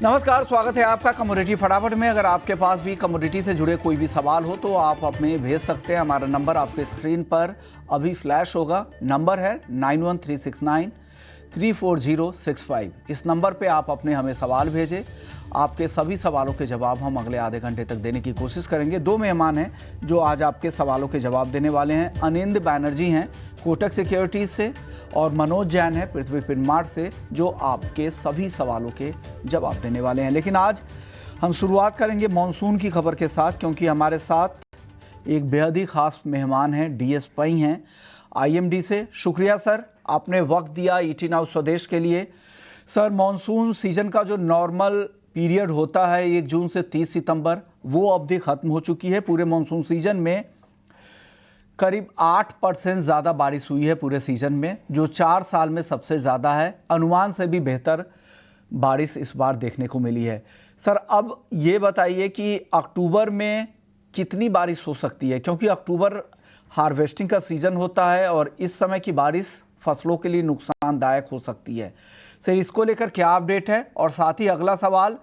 नमस्कार, स्वागत है आपका कमोडिटी फटाफट में। अगर आपके पास भी कमोडिटी से जुड़े कोई भी सवाल हो तो आप हमें भेज सकते हैं। हमारा नंबर आपके स्क्रीन पर अभी फ्लैश होगा। नंबर है 9136934065। इस नंबर पे आप अपने हमें सवाल भेजें। आपके सभी सवालों के जवाब हम अगले आधे घंटे तक देने की कोशिश करेंगे। दो मेहमान हैं जो आज आपके सवालों के जवाब देने वाले हैं। अनिंद बैनर्जी हैं कोटक सिक्योरिटीज से और मनोज जैन है पृथ्वी पिनमार्ट से, जो आपके सभी सवालों के जवाब देने वाले हैं। लेकिन आज हम शुरुआत करेंगे मानसून की खबर के साथ, क्योंकि हमारे साथ एक बेहद ही खास मेहमान हैं। डीएस पई हैं आईएमडी से। शुक्रिया सर, आपने वक्त दिया ईटी नाउ स्वदेश के लिए। सर, मानसून सीजन का जो नॉर्मल पीरियड होता है 1 जून से 30 सितंबर, वो अवधि खत्म हो चुकी है। पूरे मानसून सीजन में करीब 8% ज़्यादा बारिश हुई है पूरे सीजन में, जो 4 साल में सबसे ज़्यादा है। अनुमान से भी बेहतर बारिश इस बार देखने को मिली है। सर, अब ये बताइए कि अक्टूबर में कितनी बारिश हो सकती है, क्योंकि अक्टूबर हार्वेस्टिंग का सीज़न होता है और इस समय की बारिश फसलों के लिए नुकसानदायक हो सकती है। सर, इसको लेकर क्या अपडेट है? और साथ ही अगला सवाल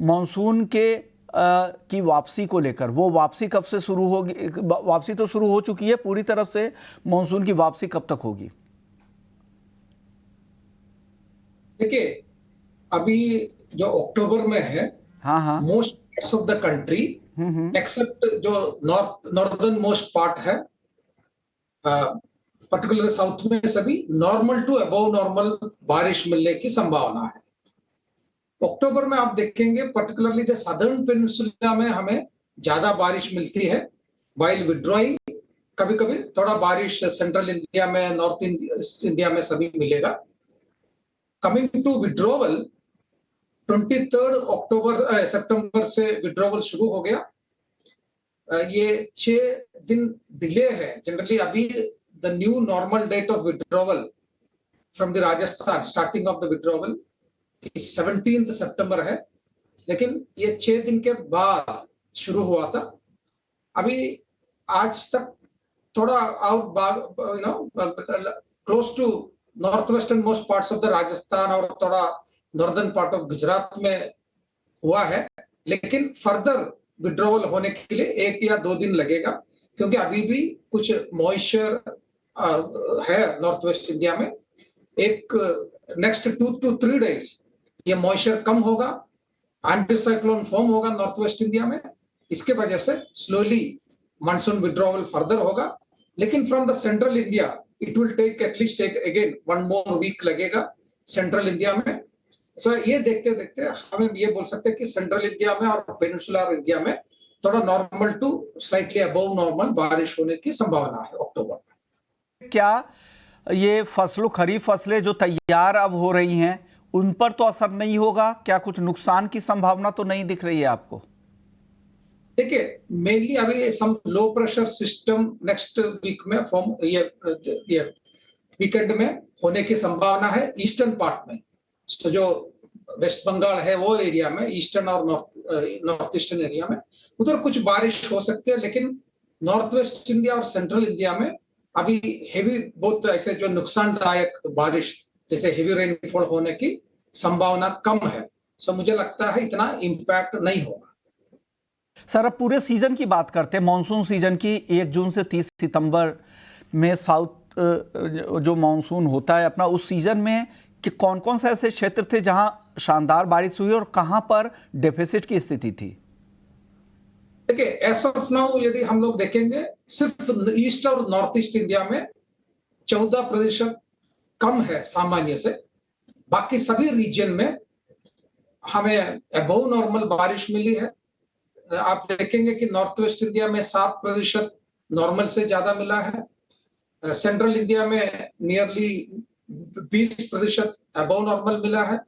मानसून के की वापसी को लेकर, वो वापसी कब से शुरू होगी? वापसी तो शुरू हो चुकी है पूरी तरफ से, मानसून की वापसी कब तक होगी? देखिए, अभी जो अक्टूबर में है, हाँ, most parts of the country accept जो नॉर्दर्न मोस्ट पार्ट है, पर्टिकुलर साउथ में सभी नॉर्मल टू अबव नॉर्मल बारिश मिलने की संभावना है। अक्टूबर में आप देखेंगे पर्टिकुलरली द सदर्न पेनिनसुला में हमें ज्यादा बारिश मिलती है, वाइल विड्रॉइंग कभी कभी थोड़ा बारिश सेंट्रल इंडिया में, नॉर्थ इंडिया में सभी मिलेगा। कमिंग टू विड्रॉवल, 23 अक्टूबर सितंबर से विड्रॉवल शुरू हो गया। ये 6 दिन डिले है। जनरली अभी the new normal date of withdrawal from the Rajasthan, starting of the withdrawal 17 सितंबर है, लेकिन ये 6 दिन के बाद शुरू हुआ था। अभी आज तक थोड़ा close to north western most parts of the Rajasthan और थोड़ा नॉर्दर्न पार्ट ऑफ गुजरात में हुआ है, लेकिन फर्दर विड्रॉवल होने के लिए 1 या 2 दिन लगेगा, क्योंकि अभी भी कुछ मॉइस्चर है नॉर्थ वेस्ट इंडिया में। एक नेक्स्ट 2 to 3 डेज ये मॉइस्चर कम होगा, एंटी साइक्लोन फॉर्म होगा नॉर्थ वेस्ट इंडिया में। इसके वजह से स्लोली मानसून विड्रॉवल फर्दर होगा, लेकिन from the central India it will take at least again 1 more week लगेगा सेंट्रल इंडिया में। सो ये देखते देखते हमें ये बोल सकते हैं कि सेंट्रल इंडिया में और पेनिनसुलर इंडिया में थोड़ा normal to slightly above normal बारिश होने की संभावना है अक्टूबर में। क्या ये खरीफ फसलें जो तैयार अब हो रही हैं, उन पर तो असर नहीं होगा? क्या कुछ नुकसान की संभावना तो नहीं दिख रही है आपको? देखिए, मेनली अभी some low pressure system next week में फॉर्म, ये वीकेंड में होने की संभावना है ईस्टर्न पार्ट में। तो जो वेस्ट बंगाल है वो एरिया में, ईस्टर्न और नॉर्थ ईस्टर्न एरिया में उधर कुछ बारिश हो सकती है, लेकिन नॉर्थ वेस्ट इंडिया और सेंट्रल इंडिया में अभी हेवी, बहुत ऐसे जो नुकसानदायक बारिश जैसे हेवी रेनफॉल होने की संभावना कम है। सो मुझे लगता है इतना इम्पैक्ट नहीं होगा। सर, अब पूरे सीजन की बात करते हैं, मानसून सीजन की। 1 जून से 30 सितंबर में साउथ जो मानसून होता है अपना, उस सीजन में कि कौन कौन से ऐसे क्षेत्र थे जहां शानदार बारिश हुई और कहां पर डेफिसिट की स्थिति थी? देखिए, एज ऑफ नाउ यदि हम लोग देखेंगे, सिर्फ ईस्ट और नॉर्थ ईस्ट इंडिया में 14% कम है सामान्य से। बाकी सभी रीजन में हमें अबव नॉर्मल बारिश मिली है। आप देखेंगे कि नॉर्थ वेस्ट इंडिया में 7% नॉर्मल से ज्यादा मिला है। सेंट्रल इंडिया में नियरली 20% अबव नॉर्मल मिला है,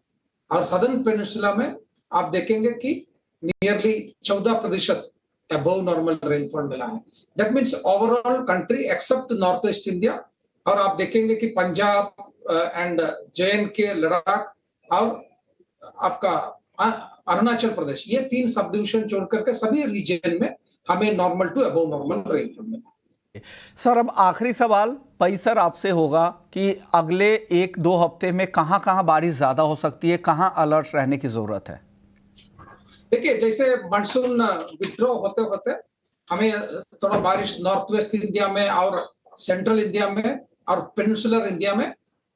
और सदर्न पेनिनसुला में आप देखेंगे कि नियरली 14% अबव नॉर्मल रेनफॉल मिला है। That means overall country accept north east India. और आप देखेंगे कि पंजाब एंड JNK, लद्दाख और आपका अरुणाचल प्रदेश, ये 3 सब डिविजन छोड़ करके सभी रीजन में हमें normal to above normal rainfall मिला। सर, अब आखिरी सवाल पई सर आपसे होगा कि अगले 1-2 हफ्ते में कहां कहां बारिश ज्यादा हो सकती है, कहां अलर्ट रहने की जरूरत है? देखिए जैसे मानसून विथड्रॉ होते होते हमें थोड़ा बारिश नॉर्थ वेस्ट इंडिया में और सेंट्रल इंडिया में और पेनिनसुलर इंडिया में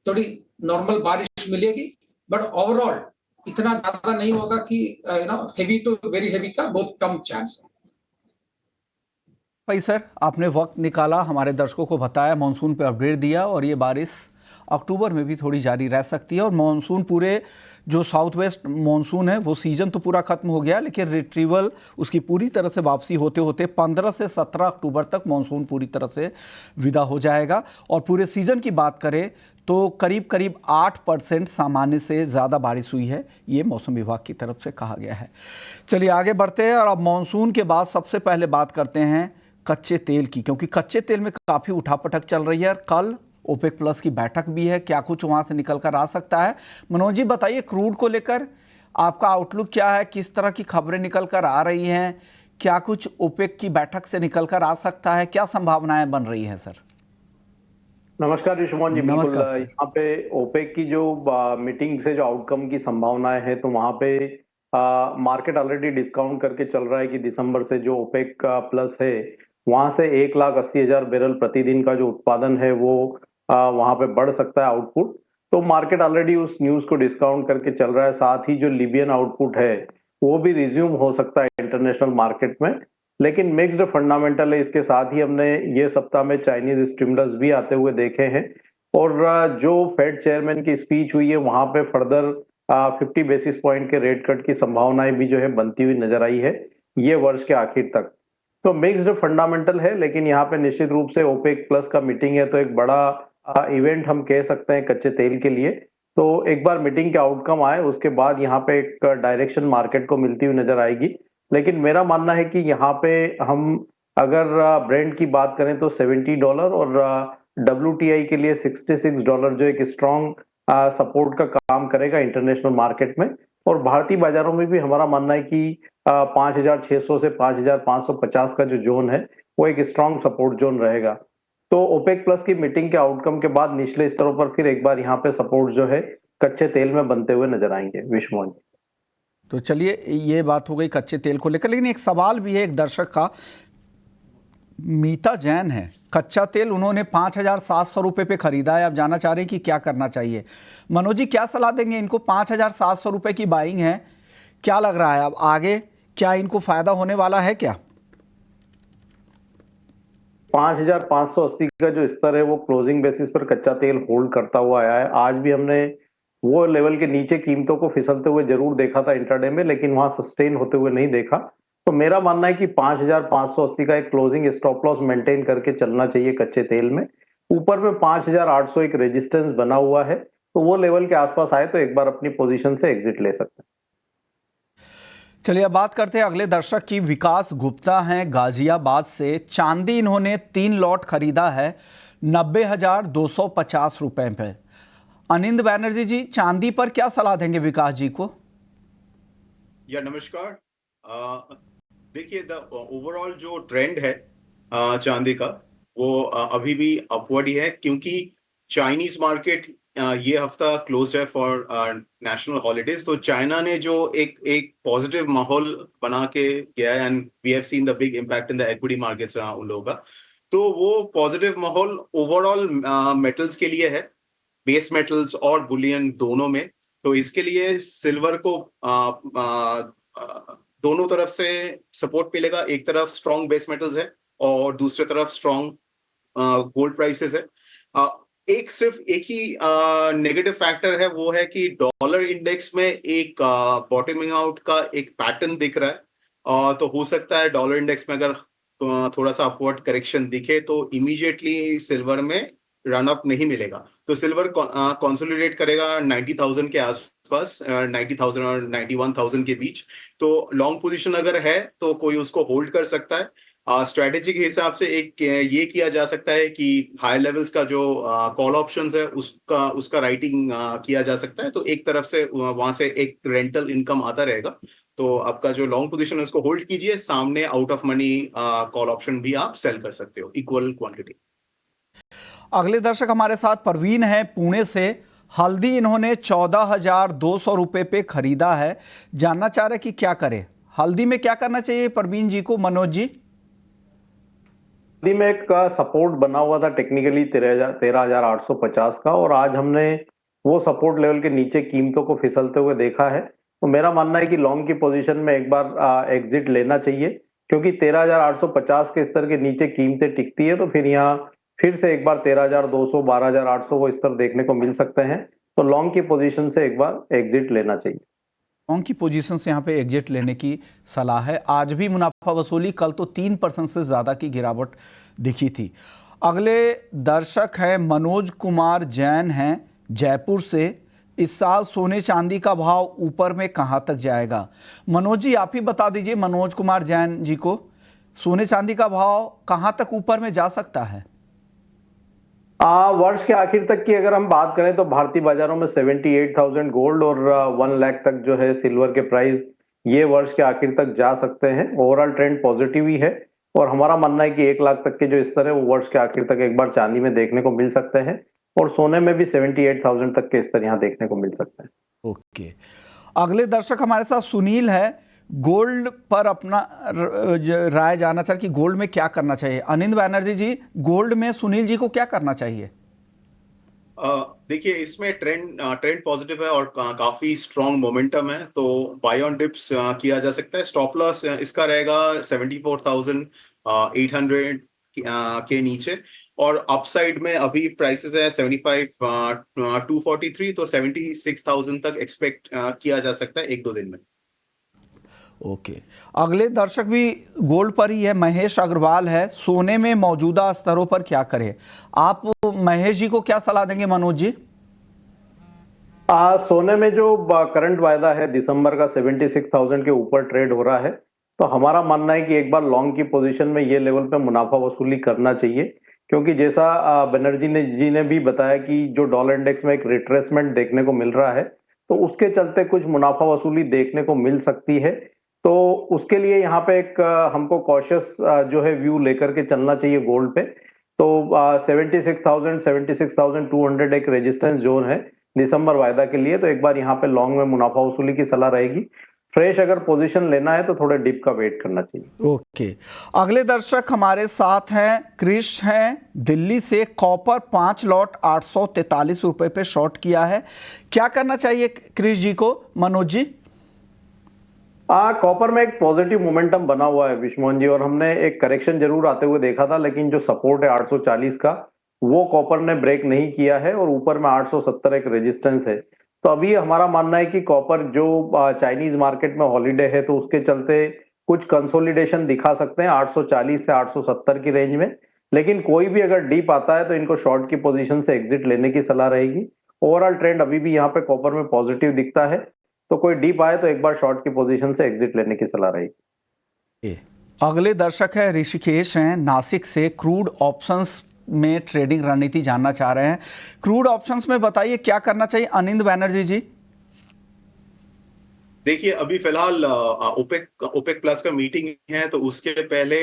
थोड़ी नॉर्मल बारिश मिलेगी, बट ओवरऑल इतना ज्यादा नहीं होगा कि हेवी टू वेरी हेवी का बहुत कम चांस है। भाई सर, आपने वक्त निकाला, हमारे दर्शकों को बताया, मानसून पे अपडेट दिया, और ये बारिश अक्टूबर में भी थोड़ी जारी रह सकती है। और मानसून पूरे जो साउथ वेस्ट मानसून है वो सीज़न तो पूरा खत्म हो गया, लेकिन रिट्रीवल उसकी पूरी तरह से वापसी होते होते 15 से 17 अक्टूबर तक मानसून पूरी तरह से विदा हो जाएगा। और पूरे सीज़न की बात करें तो करीब करीब 8% सामान्य से ज़्यादा बारिश हुई है, ये मौसम विभाग की तरफ से कहा गया है। चलिए आगे बढ़ते हैं, और अब मानसून के बाद सबसे पहले बात करते हैं कच्चे तेल की, क्योंकि कच्चे तेल में काफ़ी उठापटक चल रही है। कल ओपेक प्लस की बैठक भी है, क्या कुछ वहाँ से निकल कर आ सकता है? मनोज जी बताइए, क्रूड को लेकर आपका आउटलुक क्या है, किस तरह की खबरें निकल कर आ रही हैं, क्या कुछ ओपेक की बैठक से निकल कर आ सकता है, क्या संभावनाएं बन रही हैं सर? नमस्कार ऋषिमोहन जी, बिल्कुल नमस्कार सर। यहाँ पे ओपेक की जो मीटिंग से जो आउटकम की संभावनाएं है, तो वहाँ पे मार्केट ऑलरेडी डिस्काउंट करके चल रहा है कि दिसंबर से जो ओपेक प्लस है वहां से 1,80,000 बैरल प्रतिदिन का जो उत्पादन है वो वहां पे बढ़ सकता है आउटपुट। तो मार्केट ऑलरेडी उस न्यूज को डिस्काउंट करके चल रहा है। साथ ही जो लीबियन आउटपुट है वो भी रिज्यूम हो सकता है इंटरनेशनल मार्केट में, लेकिन मिक्स्ड फंडामेंटल है। इसके साथ ही हमने ये सप्ताह में चाइनीज स्टिमुलस भी आते हुए देखे हैं, और जो फेड चेयरमैन की स्पीच हुई है वहां पे फर्दर 50 बेसिस पॉइंट के रेट कट की संभावनाएं भी जो है बनती हुई नजर आई है ये वर्ष के आखिर तक। तो मिक्स्ड फंडामेंटल है, लेकिन यहाँ पे निश्चित रूप से ओपेक प्लस का मीटिंग है, तो एक बड़ा इवेंट हम कह सकते हैं कच्चे तेल के लिए। तो एक बार मीटिंग के आउटकम आए उसके बाद यहाँ पे एक डायरेक्शन मार्केट को मिलती हुई नजर आएगी। लेकिन मेरा मानना है कि यहाँ पे हम अगर ब्रेंट की बात करें तो $70 और WTI के लिए $66 जो एक स्ट्रॉन्ग सपोर्ट का काम करेगा इंटरनेशनल मार्केट में। और भारतीय बाजारों में भी हमारा मानना है कि 5,600 से 5,550 का जो जोन है वो एक स्ट्रॉन्ग सपोर्ट जोन रहेगा। तो ओपेक प्लस की मीटिंग के आउटकम के बाद निचले स्तरों पर फिर एक बार यहाँ पे सपोर्ट जो है कच्चे तेल में बनते हुए नजर आएंगे विश्वमोहन। तो चलिए, ये बात हो गई कच्चे तेल को लेकर, लेकिन एक सवाल भी है एक दर्शक का। मीता जैन है, कच्चा तेल उन्होंने 5,700 रुपये पे खरीदा है, अब जानना चाह रहे हैं कि क्या करना चाहिए। मनोज जी क्या सलाह देंगे इनको? 5,700 रुपये की बाइंग है, क्या लग रहा है अब आगे क्या इनको फायदा होने वाला है क्या? 5,580 का जो स्तर है वो क्लोजिंग बेसिस पर कच्चा तेल होल्ड करता हुआ आया है। आज भी हमने वो लेवल के नीचे कीमतों को फिसलते हुए जरूर देखा था इंट्राडे में, लेकिन वहां सस्टेन होते हुए नहीं देखा। तो मेरा मानना है कि 5,580 का एक क्लोजिंग स्टॉप लॉस मेंटेन करके चलना चाहिए कच्चे तेल में। ऊपर में 5,800 एक रेजिस्टेंस बना हुआ है, तो वो लेवल के आसपास आए तो एक बार अपनी पोजीशन से एग्जिट ले सकते हैं। चलिए अब बात करते हैं अगले दर्शक की। विकास गुप्ता हैं गाजियाबाद से। चांदी इन्होंने 3 लॉट खरीदा है 90,250 रुपए पे। अनिंद बैनर्जी जी, चांदी पर क्या सलाह देंगे विकास जी को? या नमस्कार। देखिए, द ओवरऑल जो ट्रेंड है चांदी का वो अभी भी अपवर्ड ही है, क्योंकि चाइनीज मार्केट ये हफ्ता क्लोज्ड है फॉर नेशनल हॉलीडेज। तो चाइना ने जो एक पॉजिटिव माहौल बना के किया है, and we have seen the big impact in the equity markets उन लोगों का। तो वो पॉजिटिव माहौल ओवरऑल मेटल्स के लिए है, बेस मेटल्स और बुलियन दोनों में। तो इसके लिए सिल्वर को दोनों तरफ से सपोर्ट मिलेगा। एक तरफ स्ट्रॉन्ग बेस मेटल्स है और दूसरी तरफ स्ट्रॉन्ग गोल्ड प्राइसेस है। सिर्फ एक ही नेगेटिव फैक्टर है, वो है कि डॉलर इंडेक्स में एक बॉटमिंग आउट का एक पैटर्न दिख रहा है। तो हो सकता है डॉलर इंडेक्स में अगर थोड़ा सा अपवर्ड करेक्शन दिखे तो इमीडिएटली सिल्वर में रन अप नहीं मिलेगा। तो सिल्वर कंसोलिडेट करेगा 90,000 के आसपास, 90,000 और 91,000 के बीच। तो लॉन्ग पोजीशन अगर है तो कोई उसको होल्ड कर सकता है। स्ट्रेटेजी के हिसाब से एक ये किया जा सकता है कि हायर लेवल्स का जो कॉल ऑप्शंस है उसका राइटिंग किया जा सकता है। तो एक तरफ से वहां से एक रेंटल इनकम आता रहेगा। तो आपका जो लॉन्ग पोजीशन है उसको होल्ड कीजिए, सामने out of money call option भी आप सेल कर सकते हो इक्वल क्वांटिटी। अगले दर्शक हमारे साथ परवीन है पुणे से। हल्दी इन्होंने 14,200 रुपये पे खरीदा है, जानना चाह रहे कि क्या करें। हल्दी में क्या करना चाहिए परवीन जी को, मनोज जी? हल्दी में एक सपोर्ट बना हुआ था टेक्निकली 13,850 का, और आज हमने वो सपोर्ट लेवल के नीचे कीमतों को फिसलते हुए देखा है। तो मेरा मानना है कि लॉन्ग की पोजीशन में एक बार एग्जिट लेना चाहिए, क्योंकि 13,850 के स्तर के नीचे कीमतें टिकती है तो फिर यहाँ फिर से एक बार 13,200, 12,800 वो स्तर देखने को मिल सकते हैं। तो लॉन्ग की पोजीशन से एक बार एग्जिट लेना चाहिए। लॉन्ग की पोजीशन से यहाँ पे एग्जिट लेने की सलाह है। आज भी मुनाफा वसूली, कल तो 3% से ज़्यादा की गिरावट दिखी थी। अगले दर्शक है मनोज कुमार जैन हैं जयपुर से। इस साल सोने चांदी का भाव ऊपर में कहाँ तक जाएगा? मनोज जी आप ही बता दीजिए मनोज कुमार जैन जी को, सोने चांदी का भाव कहाँ तक ऊपर में जा सकता है? वर्ष के आखिर तक की अगर हम बात करें तो भारतीय बाजारों में 78,000 गोल्ड और 1 लाख तक जो है सिल्वर के प्राइस, ये वर्ष के आखिर तक जा सकते हैं। ओवरऑल ट्रेंड पॉजिटिव ही है, और हमारा मानना है कि 1 लाख तक के जो स्तर है वो वर्ष के आखिर तक एक बार चांदी में देखने को मिल सकते हैं, और सोने में भी 78,000 तक के स्तर यहाँ देखने को मिल सकते हैं। ओके, अगले दर्शक हमारे साथ सुनील है, गोल्ड पर अपना राय जानना चाह कि गोल्ड में क्या करना चाहिए। अनिंद बैनर्जी जी, गोल्ड में सुनील जी को क्या करना चाहिए? देखिए इसमें ट्रेंड पॉजिटिव है और काफी स्ट्रॉन्ग मोमेंटम है, तो बाय ऑन डिप्स किया जा सकता है। स्टॉप लॉस इसका रहेगा 74,800 के नीचे, और अपसाइड में अभी प्राइसेस है 75,243, तो 76,000 तक एक्सपेक्ट किया जा सकता है 1-2 दिन में। ओके, अगले दर्शक भी गोल्ड पर ही है, महेश अग्रवाल है। सोने में मौजूदा स्तरों पर क्या करें? आप महेश जी को क्या सलाह देंगे मनोज जी? सोने में जो करंट वायदा है दिसंबर का 76,000 के ऊपर ट्रेड हो रहा है, तो हमारा मानना है कि एक बार लॉन्ग की पोजीशन में ये लेवल पे मुनाफा वसूली करना चाहिए, क्योंकि जैसा बनर्जी जी ने भी बताया कि जो डॉलर इंडेक्स में एक रिट्रेसमेंट देखने को मिल रहा है, तो उसके चलते कुछ मुनाफा वसूली देखने को मिल सकती है। तो उसके लिए यहाँ पे एक हमको कॉशियस जो है व्यू लेकर के चलना चाहिए गोल्ड पे। तो 76,000, 76,200 एक रेजिस्टेंस जोन है दिसंबर वायदा के लिए, तो एक बार यहाँ पे लॉन्ग में मुनाफा वसूली की सलाह रहेगी। फ्रेश अगर पोजीशन लेना है तो थोड़े डिप का वेट करना चाहिए। ओके, अगले दर्शक हमारे साथ हैं, क्रिश हैं दिल्ली से। कॉपर 5 लॉट 843 रुपए पे शॉर्ट किया है, क्या करना चाहिए क्रिश जी को, मनोज जी? कॉपर में एक पॉजिटिव मोमेंटम बना हुआ है विश्वमोहन जी, और हमने एक करेक्शन जरूर आते हुए देखा था, लेकिन जो सपोर्ट है 840 का वो कॉपर ने ब्रेक नहीं किया है, और ऊपर में 870 एक रेजिस्टेंस है। तो अभी हमारा मानना है कि कॉपर जो चाइनीज मार्केट में हॉलीडे है तो उसके चलते कुछ कंसोलिडेशन दिखा सकते हैं 840 से 870 की रेंज में, लेकिन कोई भी अगर डीप आता है तो इनको शॉर्ट की पोजीशन से एग्जिट लेने की सलाह रहेगी। ओवरऑल ट्रेंड अभी भी यहाँ पे कॉपर में पॉजिटिव दिखता है, तो कोई डीप आए तो एक बार शॉर्ट की पोजीशन से एग्जिट लेने की सलाह रहेगी। अगले दर्शक है ऋषिकेश हैं नासिक से, क्रूड ऑप्शंस में ट्रेडिंग रणनीति जानना चाह रहे हैं। क्रूड ऑप्शंस में बताइए क्या करना चाहिए अनिंद बैनर्जी जी? देखिए अभी फिलहाल ओपेक प्लस का मीटिंग है, तो उसके पहले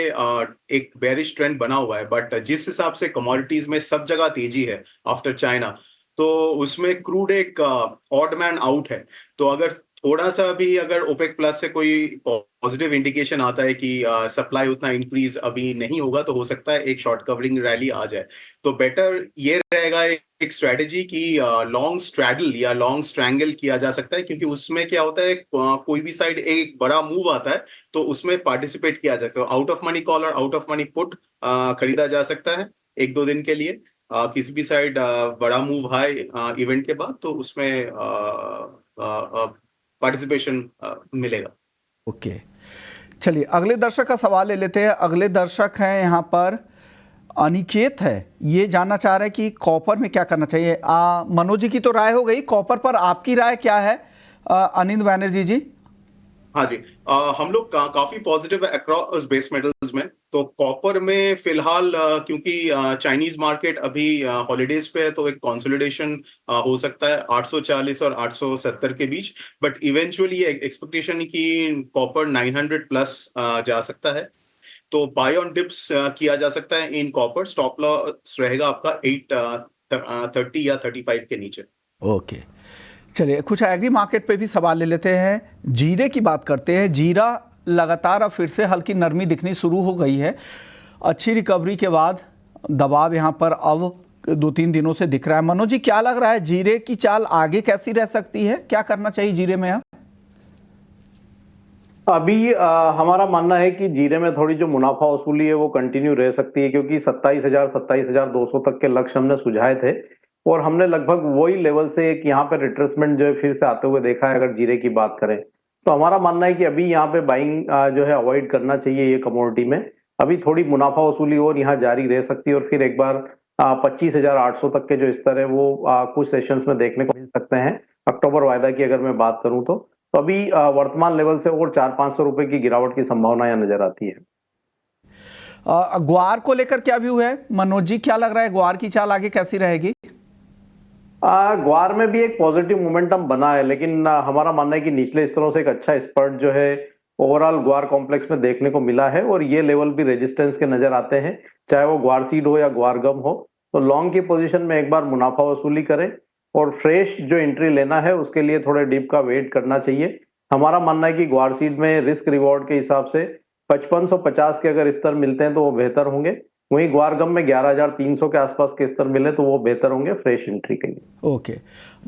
एक बेरिश ट्रेंड बना हुआ है, बट जिस हिसाब से कमोडिटीज में सब जगह तेजी है आफ्टर चाइना, तो उसमें क्रूड एक ऑड मैन आउट है। तो अगर थोड़ा सा भी अगर ओपेक प्लस से कोई पॉजिटिव इंडिकेशन आता है कि सप्लाई उतना इंक्रीज अभी नहीं होगा, तो हो सकता है एक शॉर्ट कवरिंग रैली आ जाए। तो बेटर ये रहेगा एक स्ट्रेटेजी की लॉन्ग स्ट्रैडल या लॉन्ग स्ट्रैंगल किया जा सकता है, क्योंकि उसमें क्या होता है कोई भी साइड एक बड़ा मूव आता है तो उसमें पार्टिसिपेट किया जा सकता है। आउट ऑफ मनी कॉल और आउट ऑफ मनी पुट खरीदा जा सकता है 1-2 दिन के लिए। किसी भी साइड बड़ा मूव हाई इवेंट के बाद, तो उसमें पार्टिसिपेशन मिलेगा। ओके, चलिए अगले दर्शक का सवाल ले लेते हैं। अगले दर्शक हैं यहाँ पर अनिकेत है, ये जानना चाह रहे हैं कि कॉपर में क्या करना चाहिए। मनोज जी की तो राय हो गई, कॉपर पर आपकी राय क्या है अनिंद बैनर्जी जी? हाँ जी, हम लोग काफी पॉजिटिव है अक्रॉस बेस मेटल्स में। तो कॉपर में फिलहाल क्योंकि चाइनीज मार्केट अभी हॉलीडेज पे है, तो एक कंसोलिडेशन हो सकता है 840 और 870 के बीच, बट इवेंचुअली एक्सपेक्टेशन की कॉपर 900 प्लस जा सकता है। तो बाय ऑन डिप्स किया जा सकता है इन कॉपर। स्टॉप लॉस रहेगा आपका 830 या 35 के नीचे। ओके, चलिए कुछ एग्री मार्केट पे भी सवाल ले लेते हैं। जीरे की बात करते हैं। जीरा लगातार अब फिर से हल्की नरमी दिखनी शुरू हो गई है। अच्छी रिकवरी के बाद दबाव यहाँ पर अब 2-3 दिनों से दिख रहा है। मनोज जी, क्या लग रहा है जीरे की चाल आगे कैसी रह सकती है? क्या करना चाहिए जीरे में अब? अभी हमारा मानना है कि जीरे में थोड़ी जो मुनाफा वसूली है वो कंटिन्यू रह सकती है, क्योंकि 27,200 तक के लक्ष्य हमने सुझाए थे और हमने लगभग वही लेवल से एक यहाँ पे रिट्रेसमेंट जो है फिर से आते हुए देखा है। अगर जीरे की बात करें तो हमारा मानना है कि अभी यहाँ पे बाइंग जो है अवॉइड करना चाहिए ये कमोडिटी में। अभी थोड़ी मुनाफा वसूली और यहाँ जारी रह सकती है और फिर एक बार 25,800 तक के जो स्तर है वो कुछ सेशंस में देखने को मिल सकते हैं। अक्टूबर वायदा की अगर मैं बात करूं तो अभी वर्तमान लेवल से और 400-500 रुपए की गिरावट की संभावना यहाँ नजर आती है। ग्वार को लेकर क्या व्यू है मनोज जी? क्या लग रहा है ग्वार की चाल आगे कैसी रहेगी? ग्वार में भी एक पॉजिटिव मोमेंटम बना है, लेकिन हमारा मानना है कि निचले स्तरों से एक अच्छा स्पर्ट जो है ओवरऑल ग्वार कॉम्प्लेक्स में देखने को मिला है और ये लेवल भी रेजिस्टेंस के नजर आते हैं, चाहे वो ग्वार सीड हो या ग्वार गम हो। तो लॉन्ग की पोजीशन में एक बार मुनाफा वसूली करें और फ्रेश जो एंट्री लेना है उसके लिए थोड़े डिप का वेट करना चाहिए। हमारा मानना है कि ग्वार सीड में रिस्क रिवॉर्ड के हिसाब से 5550 के अगर स्तर मिलते हैं तो वो बेहतर होंगे। वहीं ग्वार गम में 11,300 के आसपास के स्तर मिले तो वो बेहतर होंगे फ्रेश एंट्री के लिए। ओके,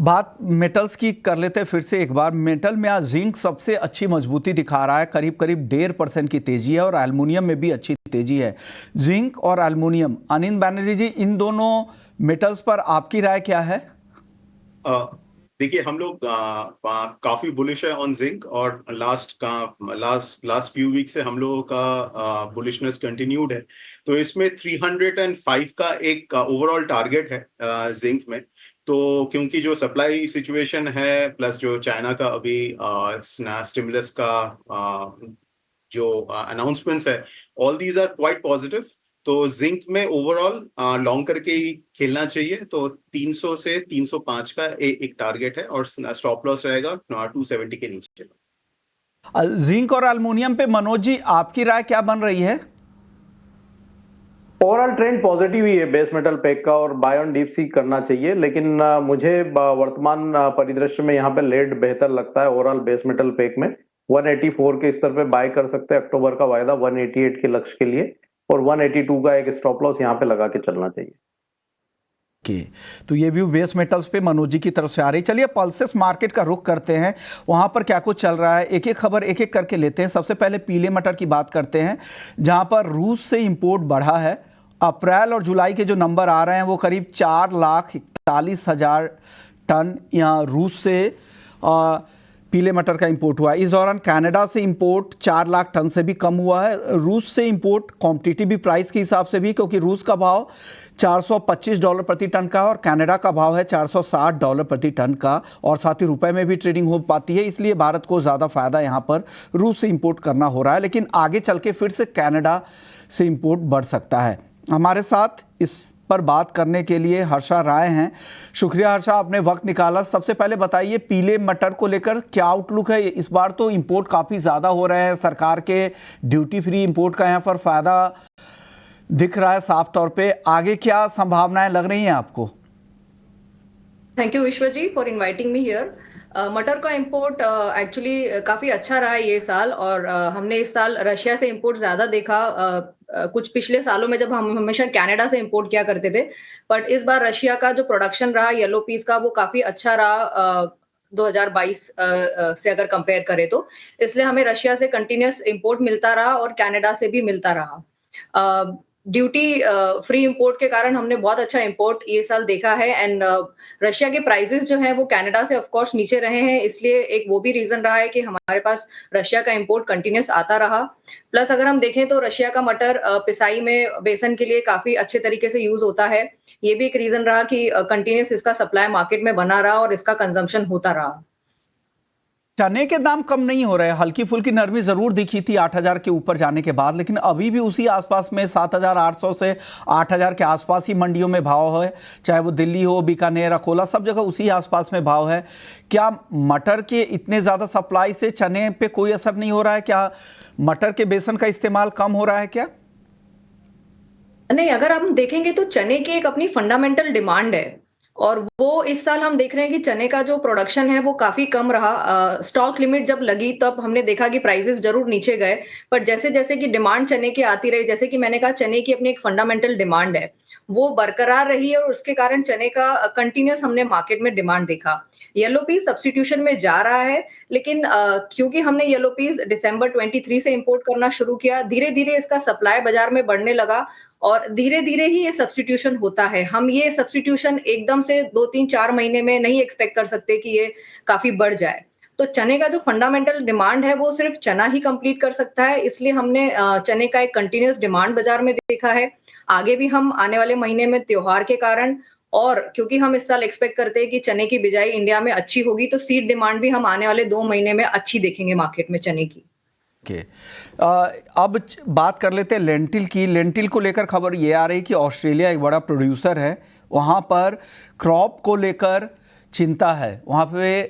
बात मेटल्स की कर लेते हैं फिर से एक बार। मेटल में आज जिंक सबसे अच्छी मजबूती दिखा रहा है, करीब करीब 1.5% की तेजी है और एल्युमिनियम में भी अच्छी तेजी है। जिंक और एल्युमिनियम, अनिल बैनर्जी जी, इन दोनों मेटल्स पर आपकी राय क्या है? देखिए, हम लोग काफी बुलिश है ऑन जिंक और लास्ट फ्यू वीक से हम लोगों का बुलिशनेस कंटिन्यूड है। तो इसमें 305 का एक ओवरऑल टारगेट है जिंक में। तो क्योंकि जो सप्लाई सिचुएशन है प्लस जो चाइना का अभी स्टिमुलस का जो अनाउंसमेंट्स है, all these are quite positive. तो जिंक में ओवरऑल लॉन्ग करके ही खेलना चाहिए। तो 300 से 305 का एक टारगेट है और स्टॉप लॉस रहेगा 270 के नीचे। जिंक और एल्युमिनियम पे मनोज जी आपकी राय क्या बन रही है? ओवरऑल ट्रेंड पॉजिटिव ही है बेस मेटल पैक का और बाय ऑन डीप सी करना चाहिए, लेकिन मुझे वर्तमान परिदृश्य में यहाँ पे लेड बेहतर लगता है। ओवरऑल बेस मेटल पैक में 184 के स्तर पे बाय कर सकते हैं। अक्टूबर का वायदा 188 के लक्ष्य के लिए और 182 का एक स्टॉप लॉस यहाँ पे लगा के चलना चाहिए। तो ये व्यू बेस मेटल्स पे मनोज जी की तरफ से आ रही। चलिए पल्सेस मार्केट का रुख करते हैं, वहां पर क्या कुछ चल रहा है, एक एक खबर एक एक करके लेते हैं। सबसे पहले पीले मटर की बात करते हैं, जहां पर रूस से इंपोर्ट बढ़ा है। अप्रैल और जुलाई के जो नंबर आ रहे हैं वो करीब 4,41,000 टन यहाँ रूस से पीले मटर का इंपोर्ट हुआ है। इस दौरान कनाडा से इंपोर्ट 4 लाख टन से भी कम हुआ है। रूस से इंपोर्ट कॉम्पिटिटिव प्राइस के हिसाब से भी, क्योंकि रूस का भाव $425 प्रति टन का और कनाडा का भाव है $460 प्रति टन का, और साथ ही रुपए में भी ट्रेडिंग हो पाती है, इसलिए भारत को ज़्यादा फायदा यहाँ पर रूस से इंपोर्ट करना हो रहा है। लेकिन आगे चल के फिर से कनाडा से इंपोर्ट बढ़ सकता है। हमारे साथ इस पर बात करने के लिए हर्षा राय हैं। शुक्रिया हर्षा, आपने वक्त निकाला। सबसे पहले बताइए पीले मटर को लेकर क्या आउटलुक है? इस बार तो इंपोर्ट काफ़ी ज़्यादा हो रहे हैं, सरकार के ड्यूटी फ्री इंपोर्ट का यहाँ पर फ़ायदा दिख रहा है साफ तौर पे। आगे क्या संभावनाएं लग रही हैं आपको? थैंक यू विश्व जी फॉर इनवाइटिंग मी हियर। मटर का इंपोर्ट एक्चुअली काफी अच्छा रहा है ये साल, और हमने इस साल रशिया से इंपोर्ट ज्यादा देखा। कुछ पिछले सालों में जब हम हमेशा कनाडा से इंपोर्ट किया करते थे, बट इस बार रशिया का जो प्रोडक्शन रहा येलो पीस का वो काफी अच्छा रहा 2022 से अगर कंपेयर करें तो, इसलिए हमें रशिया से कंटिन्यूस इंपोर्ट मिलता रहा और कनाडा से भी मिलता रहा। ड्यूटी फ्री इंपोर्ट के कारण हमने बहुत अच्छा इंपोर्ट ये साल देखा है। एंड रशिया के प्राइसेस जो हैं वो कनाडा से ऑफ कोर्स नीचे रहे हैं, इसलिए एक वो भी रीजन रहा है कि हमारे पास रशिया का इंपोर्ट कंटिन्यूस आता रहा। प्लस अगर हम देखें तो रशिया का मटर पिसाई में बेसन के लिए काफी अच्छे तरीके से यूज होता है। ये भी एक रीजन रहा कि कंटिन्यूस इसका सप्लाई मार्केट में बना रहा और इसका कंजम्पशन होता रहा। चने के दाम कम नहीं हो रहे, हल्की फुल्की नरमी जरूर दिखी थी 8,000 के ऊपर जाने के बाद, लेकिन अभी भी उसी आसपास में 7,800 से 8,000 के आसपास ही मंडियों में भाव है। चाहे वो दिल्ली हो, बीकानेर, अकोला, सब जगह उसी आसपास में भाव है। क्या मटर के इतने ज़्यादा सप्लाई से चने पे कोई असर नहीं हो रहा है? क्या मटर के बेसन का इस्तेमाल कम हो रहा है क्या? नहीं, अगर हम देखेंगे तो चने की एक अपनी फंडामेंटल डिमांड है और वो इस साल हम देख रहे हैं कि चने का जो प्रोडक्शन है वो काफी कम रहा। स्टॉक लिमिट जब लगी तब हमने देखा कि प्राइसेस जरूर नीचे गए, पर जैसे जैसे कि डिमांड चने की आती रही, जैसे कि मैंने कहा चने की अपनी एक फंडामेंटल डिमांड है, वो बरकरार रही है और उसके कारण चने का कंटिन्यूस हमने मार्केट में डिमांड देखा। येलो पीस सब्स्टिट्यूशन में जा रहा है, लेकिन क्योंकि हमने येलो पीस दिसंबर 23 से इंपोर्ट करना शुरू किया, धीरे धीरे इसका सप्लाई बाजार में बढ़ने लगा और धीरे-धीरे ही ये सब्स्टिट्यूशन होता है। हम ये सब्स्टिट्यूशन एकदम से 2, 3, 4 महीने में नहीं एक्सपेक्ट कर सकते कि ये काफ़ी बढ़ जाए। तो चने का जो फंडामेंटल डिमांड है वो सिर्फ़ चना ही कंप्लीट कर सकता है, इसलिए हमने चने का एक कंटीन्यूअस डिमांड बाज़ार में देखा है। आगे भी हम आने वाले महीने में त्योहार के कारण और क्योंकि हम इस साल एक्सपेक्ट करते हैं कि चने की बिजाई इंडिया में अच्छी होगी, तो सीड डिमांड भी हम आने वाले 2 महीने में अच्छी देखेंगे मार्केट में चने की। ओके, अब बात कर लेते हैं लेंटिल की। लेंटिल को लेकर खबर ये आ रही कि ऑस्ट्रेलिया एक बड़ा प्रोड्यूसर है, वहाँ पर क्रॉप को लेकर चिंता है, वहाँ पे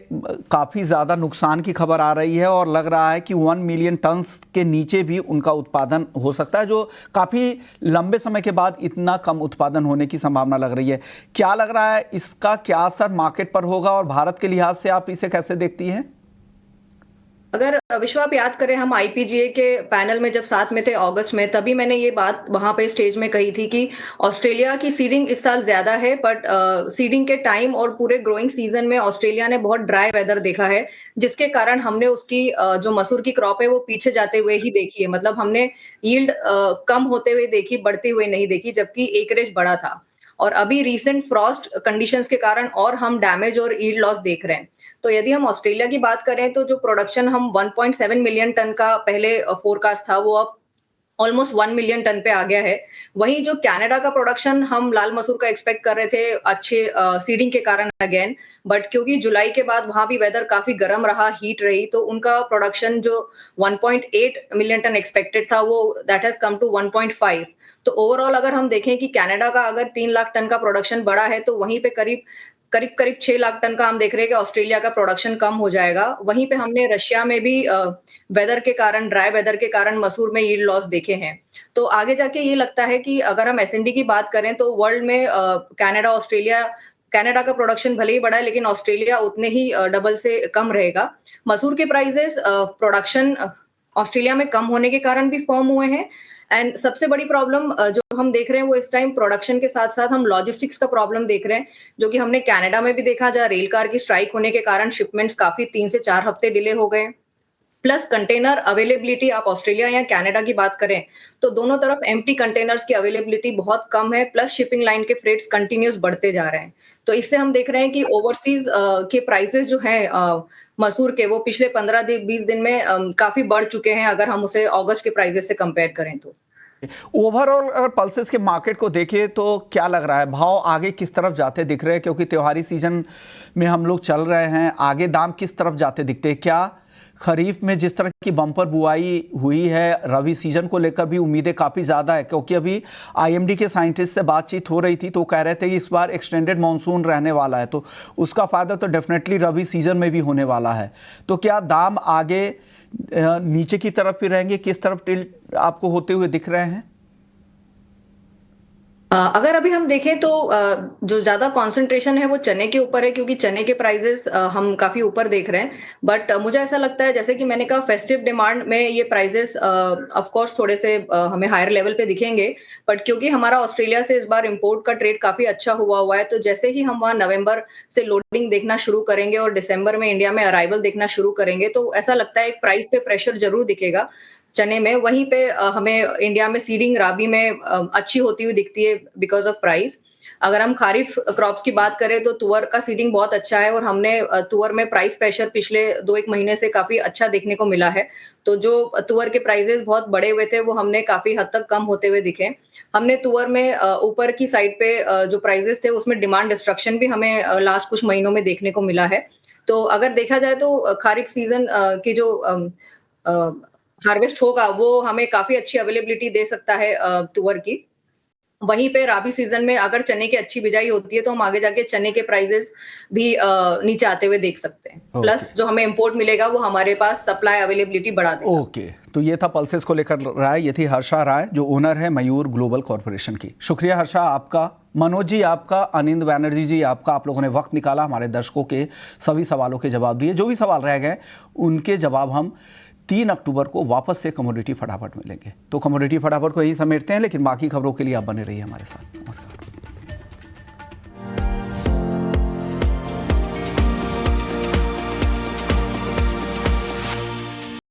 काफ़ी ज़्यादा नुकसान की खबर आ रही है और लग रहा है कि 1 मिलियन टन्स के नीचे भी उनका उत्पादन हो सकता है, जो काफ़ी लंबे समय के बाद इतना कम उत्पादन होने की संभावना लग रही है। क्या लग रहा है, इसका क्या असर मार्केट पर होगा और भारत के लिहाज से आप इसे कैसे देखती हैं? अगर विश्व आप याद करें, हम आईपीजीए के पैनल में जब साथ में थे अगस्त में, तभी मैंने ये बात वहां पे स्टेज में कही थी कि ऑस्ट्रेलिया की सीडिंग इस साल ज्यादा है, बट सीडिंग के टाइम और पूरे ग्रोइंग सीजन में ऑस्ट्रेलिया ने बहुत ड्राई वेदर देखा है, जिसके कारण हमने उसकी जो मसूर की क्रॉप है वो पीछे जाते हुए ही देखी है। मतलब हमने यील्ड कम होते हुए देखी, बढ़ते हुए नहीं देखी, जबकि एकरेज बढ़ा था। और अभी रिसेंट फ्रॉस्ट कंडीशंस के कारण और हम डैमेज और यील्ड लॉस देख रहे हैं। तो यदि हम ऑस्ट्रेलिया की बात करें तो जो प्रोडक्शन हम 1.7 मिलियन टन का पहले फोरकास्ट था, वो अब ऑलमोस्ट 1 मिलियन टन पे आ गया है। वहीं जो कनाडा का प्रोडक्शन हम लाल मसूर का एक्सपेक्ट कर रहे थे अच्छे सीडिंग के कारण अगेन, बट क्योंकि जुलाई के बाद वहां भी वेदर काफी गर्म रहा, हीट रही, तो उनका प्रोडक्शन जो 1.8 मिलियन टन एक्सपेक्टेड था वो दैट हैज कम टू 1.5। तो ओवरऑल अगर हम देखें कि कनाडा का अगर 3 लाख टन का प्रोडक्शन बढ़ा है, तो वहीं पे करीब करीब 6 लाख टन का हम देख रहे हैं कि ऑस्ट्रेलिया का प्रोडक्शन कम हो जाएगा। वहीं पे हमने रशिया में भी वेदर के कारण, ड्राई वेदर के कारण मसूर में यील्ड लॉस देखे हैं। तो आगे जाके ये लगता है कि अगर हम एसएनडी की बात करें तो वर्ल्ड में कनाडा का प्रोडक्शन भले ही बढ़ा है, लेकिन ऑस्ट्रेलिया उतने ही डबल से कम रहेगा। मसूर के प्राइसेस प्रोडक्शन ऑस्ट्रेलिया में कम होने के कारण भी फॉर्म हुए हैं। एंड सबसे बड़ी प्रॉब्लम जो हम देख रहे हैं वो इस टाइम प्रोडक्शन के साथ साथ हम लॉजिस्टिक्स का प्रॉब्लम देख रहे हैं, जो कि हमने कनाडा में भी देखा, जहाँ रेल कार की स्ट्राइक होने के कारण शिपमेंट्स काफी 3 से 4 हफ्ते डिले हो गए। प्लस कंटेनर अवेलेबिलिटी, आप ऑस्ट्रेलिया या कनाडा की बात करें तो दोनों तरफ एम्प्टी कंटेनर्स की अवेलेबिलिटी बहुत कम है, प्लस शिपिंग लाइन के फ्रेट्स कंटिन्यूस बढ़ते जा रहे हैं। तो इससे हम देख रहे हैं कि ओवरसीज के प्राइसेस जो हैं मसूर के, वो पिछले 15-20 दिन में काफी बढ़ चुके हैं, अगर हम उसे अगस्त के प्राइसेस से कंपेयर करें तो। ओवरऑल अगर पल्सेस के मार्केट को देखें तो क्या लग रहा है, भाव आगे किस तरफ जाते दिख रहे हैं? क्योंकि त्योहारी सीजन में हम लोग चल रहे हैं, आगे दाम किस तरफ जाते दिखते हैं? क्या खरीफ में जिस तरह की बम्पर बुआई हुई है, रबी सीजन को लेकर भी उम्मीदें काफ़ी ज़्यादा है? क्योंकि अभी आईएमडी के साइंटिस्ट से बातचीत हो रही थी तो कह रहे थे कि इस बार एक्सटेंडेड मानसून रहने वाला है, तो उसका फ़ायदा तो डेफिनेटली रबी सीजन में भी होने वाला है। तो क्या दाम आगे नीचे की तरफ ही रहेंगे? किस तरफ टिल्ट आपको होते हुए दिख रहे हैं? अगर अभी हम देखें तो जो ज्यादा कंसंट्रेशन है वो चने के ऊपर है, क्योंकि चने के प्राइसेस हम काफी ऊपर देख रहे हैं। बट मुझे ऐसा लगता है, जैसे कि मैंने कहा, फेस्टिव डिमांड में ये प्राइसेस ऑफ कोर्स थोड़े से हमें हायर लेवल पे दिखेंगे। बट क्योंकि हमारा ऑस्ट्रेलिया से इस बार इंपोर्ट का ट्रेड काफी अच्छा हुआ है, तो जैसे ही हम वहाँ नवंबर से लोडिंग देखना शुरू करेंगे और दिसंबर में इंडिया में अराइवल देखना शुरू करेंगे, तो ऐसा लगता है एक प्राइस पे प्रेशर जरूर दिखेगा चने में। वहीं पे हमें इंडिया में सीडिंग राबी में अच्छी होती हुई दिखती है बिकॉज ऑफ प्राइस। अगर हम खारिफ क्रॉप्स की बात करें तो तुअर का सीडिंग बहुत अच्छा है और हमने तुअर में प्राइस प्रेशर पिछले 2-1 महीने से काफी अच्छा देखने को मिला है। तो जो तुअर के प्राइसेस बहुत बड़े हुए थे वो हमने काफी हद तक कम होते हुए दिखे। हमने तुअर में ऊपर की साइड पे जो प्राइसेस थे उसमें डिमांड डिस्ट्रक्शन भी हमें लास्ट कुछ महीनों में देखने को मिला है। तो अगर देखा जाए तो खारिफ सीजन की जो हार्वेस्ट होगा वो हमें काफी अच्छी अवेलेबिलिटी दे सकता है तुअर की। वहीं पे राबी सीजन में अगर चने की अच्छी बिजाई होती है तो हम आगे जाके चने के प्राइसेस भी नीचे आते हुए देख सकते हैं। प्लस जो हमें इंपोर्ट मिलेगा वो हमारे पास सप्लाई अवेलेबिलिटी बढ़ा देगा। ओके, तो ये था पल्सेस को लेकर राय। ये थी हर्षा राय, जो ओनर है मयूर ग्लोबल कॉर्पोरेशन की। शुक्रिया हर्षा आपका मनोज जी आपका, अनिंद बैनर्जी जी आपका, आप लोगों ने वक्त निकाला, हमारे दर्शकों के सभी सवालों के जवाब दिए। जो भी सवाल रह गए उनके जवाब हम 3 अक्टूबर को वापस से कमोडिटी फटाफट मिलेंगे। तो कमोडिटी फटाफट को यही समेटते हैं, लेकिन बाकी खबरों के लिए आप बने रहिए हमारे साथ। नमस्कार।